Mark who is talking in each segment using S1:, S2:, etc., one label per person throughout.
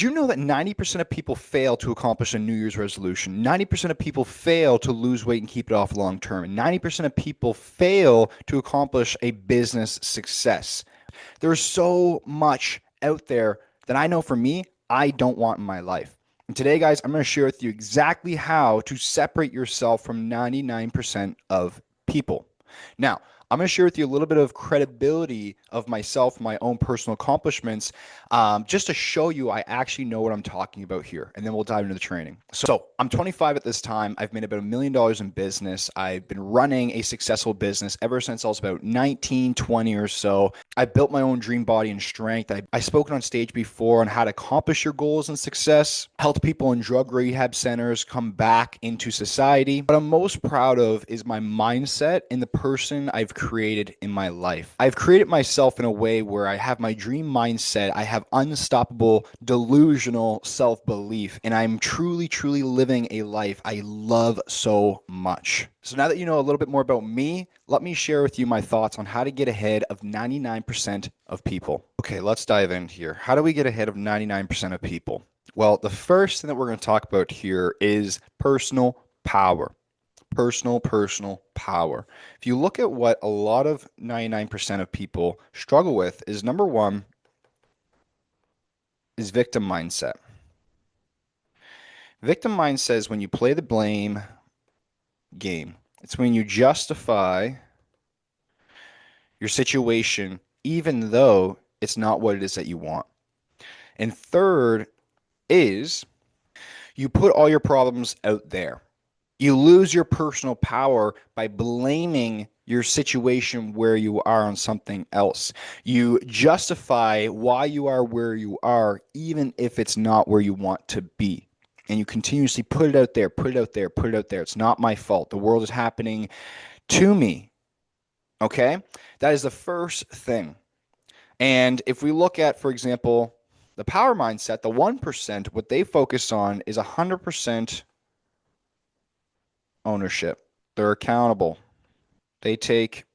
S1: Do you know that 90% of people fail to accomplish a New Year's resolution? 90% of people fail to lose weight and keep it off long term. And 90% of people fail to accomplish a business success. There's so much out there that I know for me, I don't want in my life. And today, guys, I'm going to share with you exactly how to separate yourself from 99% of people. Now, I'm going to share with you a little bit of credibility of myself, my own personal accomplishments, just to show you I actually know what I'm talking about here. And then we'll dive into the training. So I'm 25 at this time. I've made about $1 million in business. I've been running a successful business ever since I was about 19, 20 or so. I built my own dream body and strength. I've spoken on stage before on how to accomplish your goals and success, helped people in drug rehab centers come back into society. What I'm most proud of is my mindset and the person I've created in my life. I've created myself in a way where I have my dream mindset. I have unstoppable, delusional self-belief, and I'm truly, truly living a life I love so much. So now that you know a little bit more about me, let me share with you my thoughts on how to get ahead of 99% of people. Okay, let's dive in here. How do we get ahead of 99% of people? Well, the first thing that we're going to talk about here is personal power. Personal power. If you look at what a lot of 99% of people struggle with is number one is victim mindset. Victim mindset is when you play the blame game. It's when you justify your situation even though it's not what it is that you want. And third is you put all your problems out there. You lose your personal power by blaming your situation where you are on something else. You justify why you are where you are, even if it's not where you want to be. And you continuously put it out there, put it out there, put it out there. It's not my fault. The world is happening to me. Okay? That is the first thing. And if we look at, for example, the power mindset, the 1%, what they focus on is 100% ownership. They're accountable. They take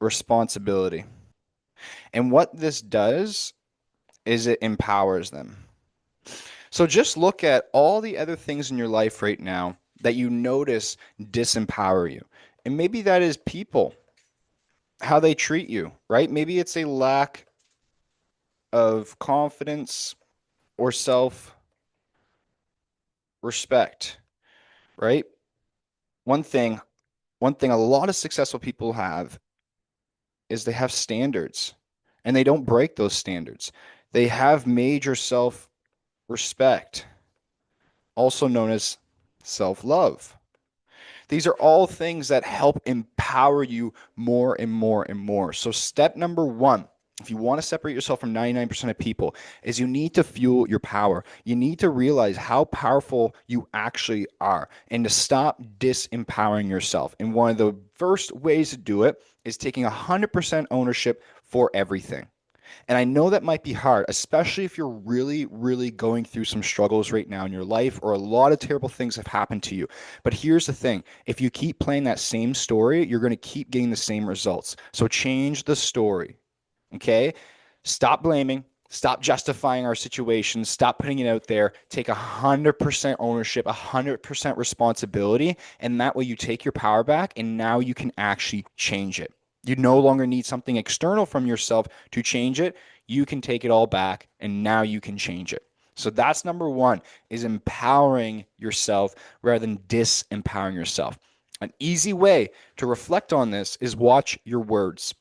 S1: responsibility. And what this does is it empowers them. So just look at all the other things in your life right now that you notice disempower you. And maybe that is people, how they treat you, right? Maybe it's a lack of confidence or self-respect, right? One thing a lot of successful people have is they have standards and they don't break those standards. They have major self-respect, also known as self-love. These are all things that help empower you more and more and more. So step number one, if you want to separate yourself from 99% of people, is you need to fuel your power. You need to realize how powerful you actually are and to stop disempowering yourself. And one of the first ways to do it is taking 100% ownership for everything. And I know that might be hard, especially if you're really, really going through some struggles right now in your life or a lot of terrible things have happened to you. But here's the thing. If you keep playing that same story, you're going to keep getting the same results. So change the story. Okay? Stop blaming. Stop justifying our situations. Stop putting it out there. Take 100% ownership, 100% responsibility. And that way you take your power back and now you can actually change it. You no longer need something external from yourself to change it. You can take it all back and now you can change it. So that's number one, is empowering yourself rather than disempowering yourself. An easy way to reflect on this is watch your words.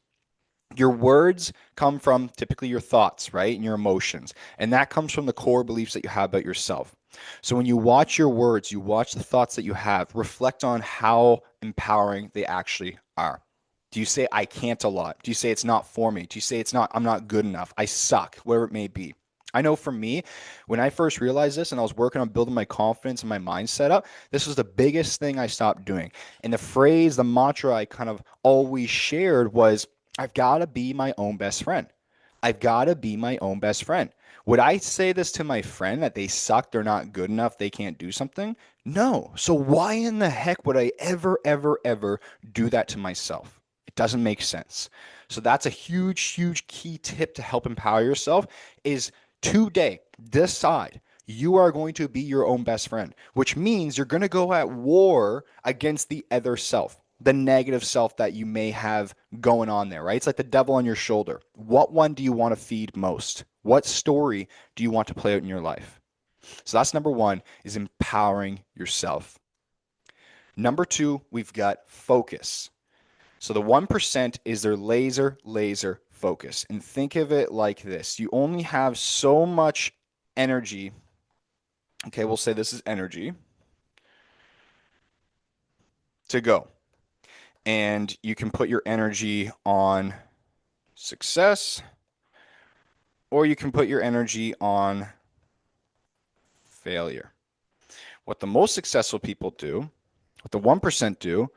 S1: Your words come from typically your thoughts, right? And your emotions. And that comes from the core beliefs that you have about yourself. So when you watch your words, you watch the thoughts that you have, reflect on how empowering they actually are. Do you say, I can't a lot? Do you say it's not for me? Do you say I'm not good enough? I suck, whatever it may be. I know for me, when I first realized this and I was working on building my confidence and my mindset up, this was the biggest thing I stopped doing. And the phrase, the mantra I kind of always shared was, I've got to be my own best friend. I've got to be my own best friend. Would I say this to my friend that they suck, they're not good enough, they can't do something? No. So why in the heck would I ever do that to myself? It doesn't make sense. So that's a huge key tip to help empower yourself is Today, decide you are going to be your own best friend, which means you're going to go at war against the other self, the negative self that you may have going on there, right? It's like the devil on your shoulder. What one do you want to feed most? What story do you want to play out in your life? So that's number one, is empowering yourself. Number two, we've got focus. So the 1% is their laser focus. And think of it like this. You only have so much energy. Okay, we'll say this is energy to go. And you can put your energy on success, or you can put your energy on failure. What the most successful people do, what the 1% do,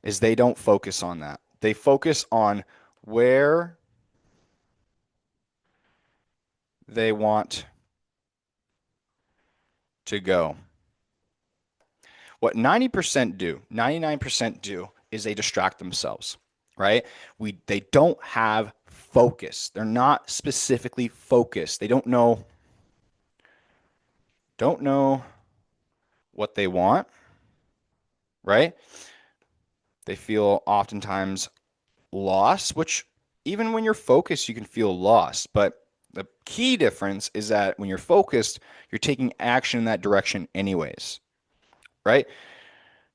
S1: is they don't focus on that. They focus on where they want to go. What 90% do, 99% do, is they distract themselves, right? They don't have focus. They're not specifically focused. They don't know what they want, right? They feel oftentimes lost, which even when you're focused, you can feel lost. But the key difference is that when you're focused, you're taking action in that direction anyways, right?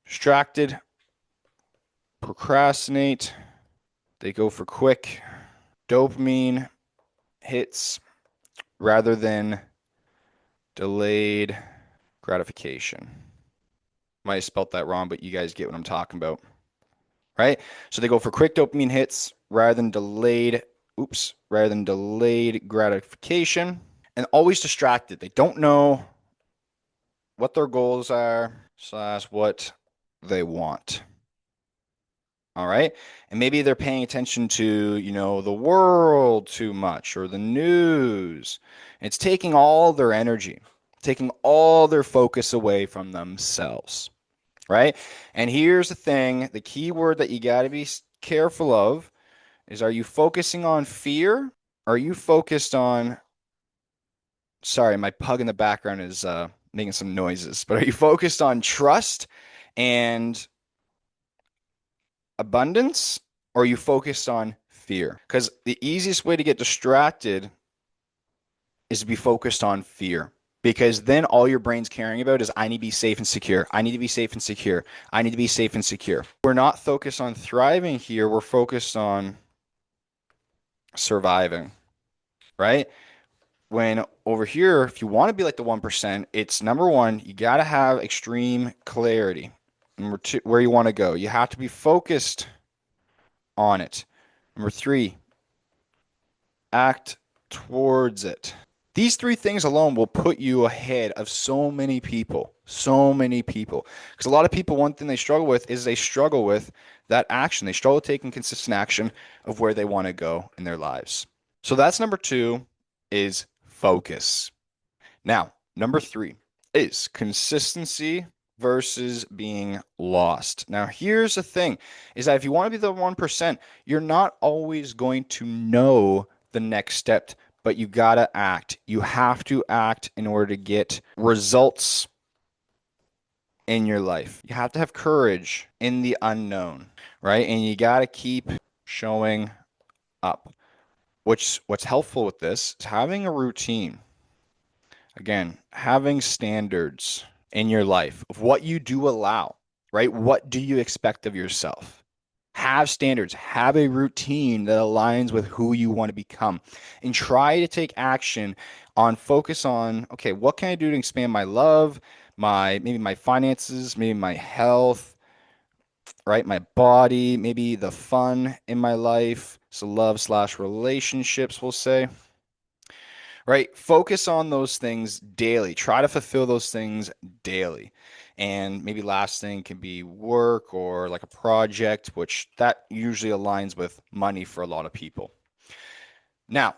S1: Distracted, procrastinate, they go for quick dopamine hits rather than delayed gratification. Might have spelt that wrong, but you guys get what I'm talking about, right? So they go for quick dopamine hits rather than delayed gratification, and always distracted. They don't know what their goals are slash what they want. All right. And maybe they're paying attention to, the world too much or the news. It's taking all their energy, taking all their focus away from themselves. Right. And here's the thing, the key word that you got to be careful of is, are you focusing on fear? Are you focused on, sorry, my pug in the background is making some noises, but are you focused on trust and abundance, or are you focused on fear? Because the easiest way to get distracted is to be focused on fear. Because then all your brain's caring about is, I need to be safe and secure. I need to be safe and secure. I need to be safe and secure. We're not focused on thriving here. We're focused on surviving, right? When over here, if you want to be like the 1%, it's number one, you got to have extreme clarity. Number two, where you want to go. You have to be focused on it. Number three, act towards it. These three things alone will put you ahead of so many people. So many people. Because a lot of people, one thing they struggle with is they struggle with that action. They struggle taking consistent action of where they want to go in their lives. So that's number two, is focus. Now, number three is consistency versus being lost. Now, here's the thing, is that if you want to be the 1%, you're not always going to know the next step, but you got to act. You have to act in order to get results in your life. You have to have courage in the unknown, right? And you got to keep showing up. What's helpful with this is having a routine. Again, having standards in your life of what you do allow, right? What do you expect of yourself? Have standards, have a routine that aligns with who you want to become, and try to take action on focus on, okay, what can I do to expand my love, maybe my finances, maybe my health, right? My body, maybe the fun in my life. So love slash relationships, we'll say, right? Focus on those things daily. Try to fulfill those things daily. And maybe last thing can be work or like a project, which that usually aligns with money for a lot of people. Now,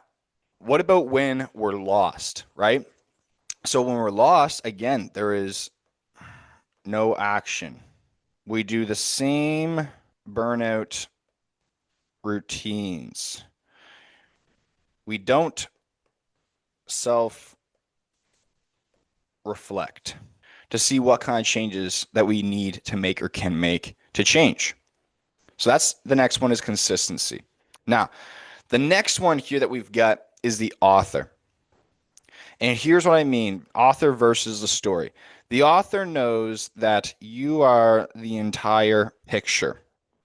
S1: what about when we're lost, right? So when we're lost, again, there is no action. We do the same burnout routines. We don't self reflect to see what kind of changes that we need to make or can make to change. So that's the next one is consistency. Now, the next one here that we've got is the author. And here's what I mean, author versus the story. The author knows that you are the entire picture.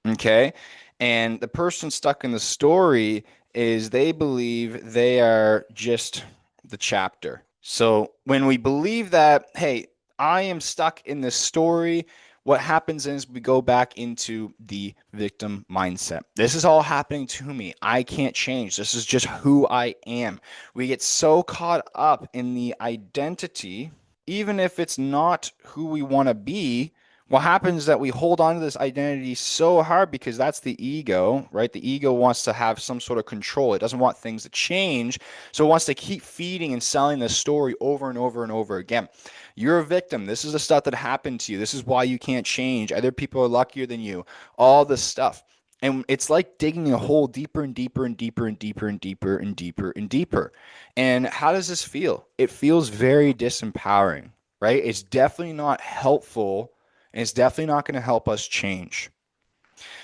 S1: Okay? And the person stuck in the story is they believe they are just the chapter. So when we believe that, hey, I am stuck in this story, what happens is we go back into the victim mindset. This is all happening to me. I can't change. This is just who I am. We get so caught up in the identity, even if it's not who we want to be. What happens is that we hold on to this identity so hard because that's the ego, right? The ego wants to have some sort of control. It doesn't want things to change. So it wants to keep feeding and selling this story over and over and over again. You're a victim. This is the stuff that happened to you. This is why you can't change. Other people are luckier than you. All this stuff. And it's like digging a hole deeper and deeper and deeper and deeper and deeper and deeper and deeper. And how does this feel? It feels very disempowering, right? It's definitely not helpful, and it's definitely not going to help us change.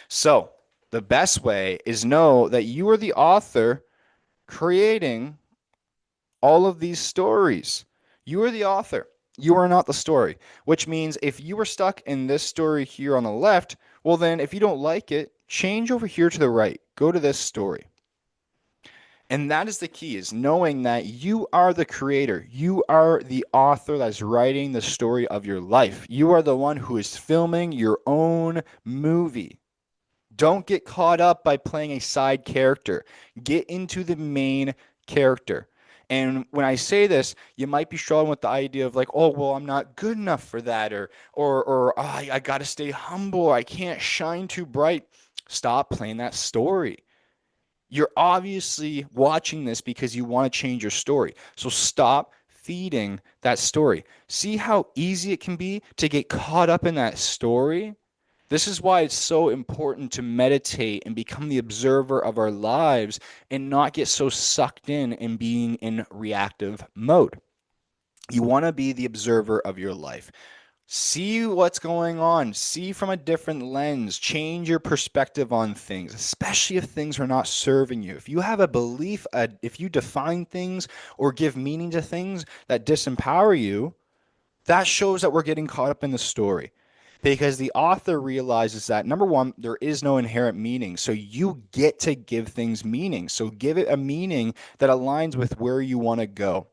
S1: So, the best way is know that you are the author creating all of these stories. You are the author. You are not the story, which means if you were stuck in this story here on the left, well, then if you don't like it, change over here to the right. Go to this story. And that is the key, is knowing that you are the creator. You are the author that's writing the story of your life. You are the one who is filming your own movie. Don't get caught up by playing a side character. Get into the main character. And when I say this, you might be struggling with the idea of like, oh, well, I'm not good enough for that, or oh, I got to stay humble. I can't shine too bright. Stop playing that story. You're obviously watching this because you want to change your story. So stop feeding that story. See how easy it can be to get caught up in that story? This is why it's so important to meditate and become the observer of our lives and not get so sucked in and being in reactive mode. You want to be the observer of your life. See what's going on. See from a different lens. Change your perspective on things, especially if things are not serving you. If you have a belief, if you define things or give meaning to things that disempower you, that shows that we're getting caught up in the story. Because the author realizes that number one, there is no inherent meaning. So you get to give things meaning. So give it a meaning that aligns with where you want to go.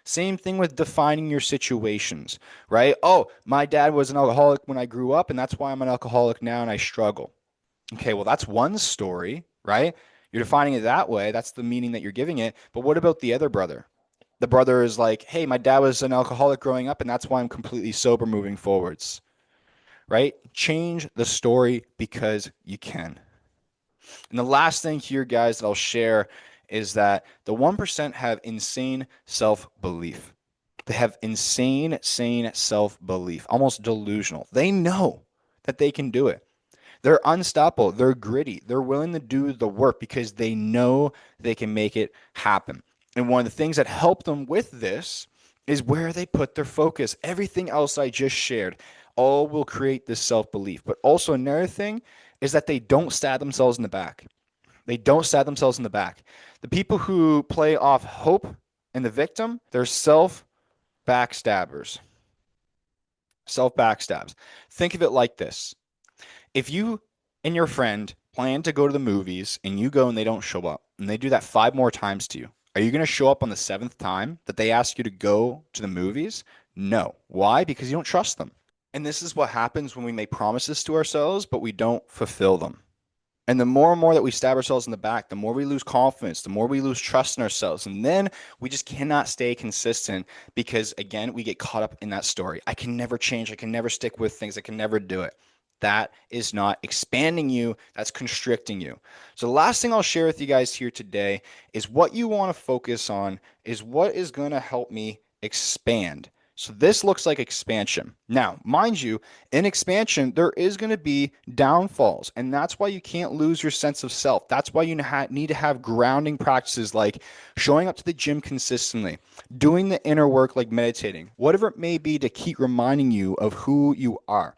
S1: Same thing with defining your situations, right? Oh, my dad was an alcoholic when I grew up, and that's why I'm an alcoholic now and I struggle. Okay, well, that's one story, right? You're defining it that way. That's the meaning that you're giving it. But what about the other brother? The brother is like, hey, my dad was an alcoholic growing up, and that's why I'm completely sober moving forwards, right? Change the story because you can. And the last thing here, guys, that I'll share is that the 1% have insane self belief. They have insane self belief, almost delusional. They know that they can do it. They're unstoppable. They're gritty. They're willing to do the work because they know they can make it happen. And one of the things that help them with this is where they put their focus. Everything else I just shared all will create this self belief. But also, another thing is that they don't stab themselves in the back. They don't stab themselves in the back. The people who play off hope and the victim, they're self backstabbers. Self backstabs. Think of it like this. If you and your friend plan to go to the movies and you go and they don't show up and they do that 5 more times to you, are you going to show up on the seventh time that they ask you to go to the movies? No. Why? Because you don't trust them. And this is what happens when we make promises to ourselves, but we don't fulfill them. And the more and more that we stab ourselves in the back, the more we lose confidence, the more we lose trust in ourselves. And then we just cannot stay consistent because, again, we get caught up in that story. I can never change. I can never stick with things. I can never do it. That is not expanding you. That's constricting you. So the last thing I'll share with you guys here today is what you want to focus on is what is going to help me expand. So this looks like expansion. Now, mind you, in expansion, there is going to be downfalls, and that's why you can't lose your sense of self. That's why you need to have grounding practices like showing up to the gym consistently, doing the inner work like meditating, whatever it may be to keep reminding you of who you are.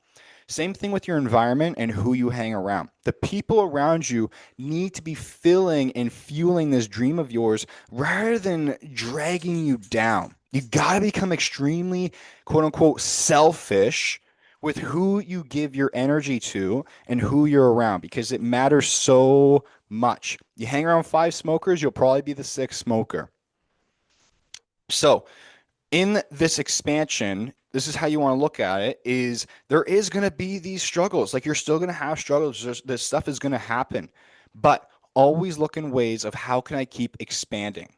S1: Same thing with your environment and who you hang around. The people around you need to be filling and fueling this dream of yours rather than dragging you down. You got to become extremely, quote unquote, selfish with who you give your energy to and who you're around because it matters so much. You hang around five smokers, you'll probably be the sixth smoker. So, in this expansion, this is how you want to look at it is there is going to be these struggles. Like you're still going to have struggles. This stuff is going to happen, but always look in ways of how can I keep expanding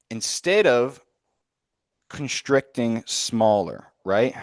S1: instead of constricting smaller, right?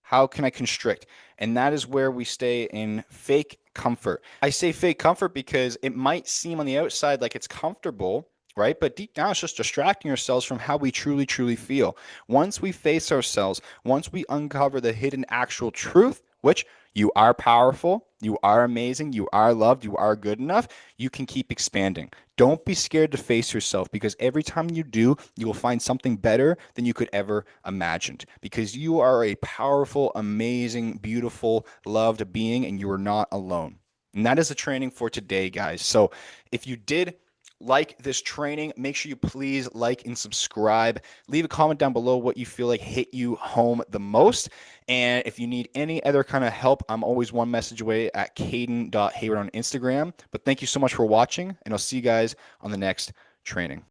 S1: How can I constrict? And that is where we stay in fake comfort. I say fake comfort because it might seem on the outside like it's comfortable, right? But deep down, it's just distracting ourselves from how we truly, truly feel. Once we face ourselves, once we uncover the hidden actual truth, which you are powerful, you are amazing, you are loved, you are good enough, you can keep expanding. Don't be scared to face yourself because every time you do, you will find something better than you could ever imagined because you are a powerful, amazing, beautiful, loved being and you are not alone. And that is the training for today, guys. So if you did like this training, make sure you please like and subscribe. Leave a comment down below what you feel like hit you home the most. And if you need any other kind of help, I'm always one message away at Caden.Hayward on Instagram. But thank you so much for watching, and I'll see you guys on the next training.